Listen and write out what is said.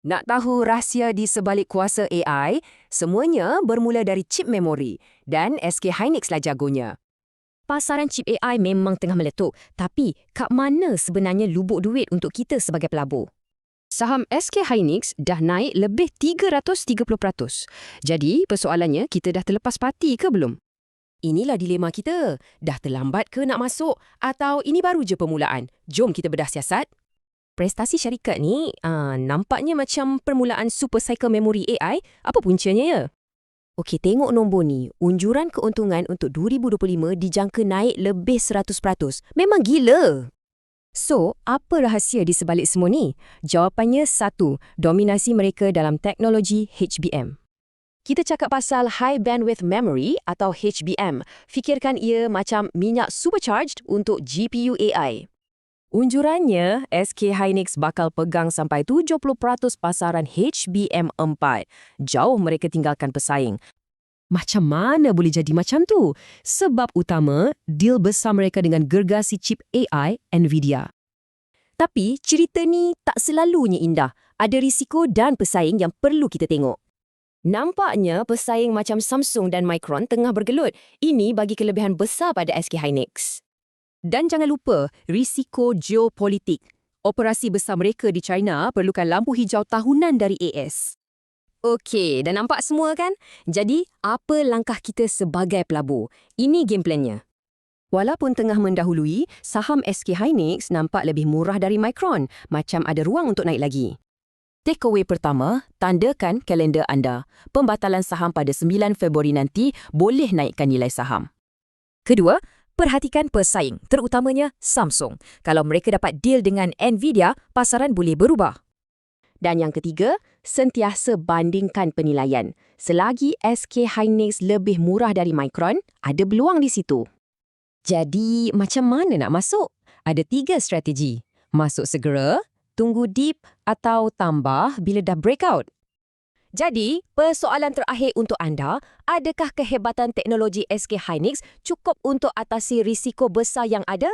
Nak tahu rahsia di sebalik kuasa AI? Semuanya bermula dari chip memori dan SK Hynix lah jagonya. Pasaran chip AI memang tengah meletup, tapi kat mana sebenarnya lubuk duit untuk kita sebagai pelabur? Saham SK Hynix dah naik lebih 330%. Jadi, persoalannya kita dah terlepas parti ke belum? Inilah dilema kita. Dah terlambat ke nak masuk? Atau ini baru je permulaan? Jom kita bedah siasat. Prestasi syarikat ni nampaknya macam permulaan super cycle memory AI. Apa puncanya ya? Okey, tengok nombor ni. Unjuran keuntungan untuk 2025 dijangka naik lebih 100%. Memang gila! So, apa rahsia di sebalik semua ni? Jawapannya satu, dominasi mereka dalam teknologi HBM. Kita cakap pasal High Bandwidth Memory atau HBM. Fikirkan ia macam minyak supercharged untuk GPU AI. Unjurannya, SK Hynix bakal pegang sampai 70% pasaran HBM4. Jauh mereka tinggalkan pesaing. Macam mana boleh jadi macam tu? Sebab utama, deal besar mereka dengan gergasi chip AI NVIDIA. Tapi cerita ni tak selalunya indah. Ada risiko dan pesaing yang perlu kita tengok. Nampaknya pesaing macam Samsung dan Micron tengah bergelut. Ini bagi kelebihan besar pada SK Hynix. Dan jangan lupa, risiko geopolitik. Operasi besar mereka di China perlukan lampu hijau tahunan dari AS. Okey, dah nampak semua kan? Jadi, apa langkah kita sebagai pelabur? Ini game plannya. Walaupun tengah mendahului, saham SK Hynix nampak lebih murah dari Micron, macam ada ruang untuk naik lagi. Takeaway pertama, tandakan kalender anda. Pembatalan saham pada 9 Februari nanti boleh naikkan nilai saham. Kedua, perhatikan pesaing, terutamanya Samsung. Kalau mereka dapat deal dengan NVIDIA, pasaran boleh berubah. Dan yang ketiga, sentiasa bandingkan penilaian. Selagi SK Hynix lebih murah dari Micron, ada peluang di situ. Jadi, macam mana nak masuk? Ada 3 strategi. Masuk segera, tunggu dip atau tambah bila dah breakout. Jadi, persoalan terakhir untuk anda, adakah kehebatan teknologi SK Hynix cukup untuk atasi risiko besar yang ada?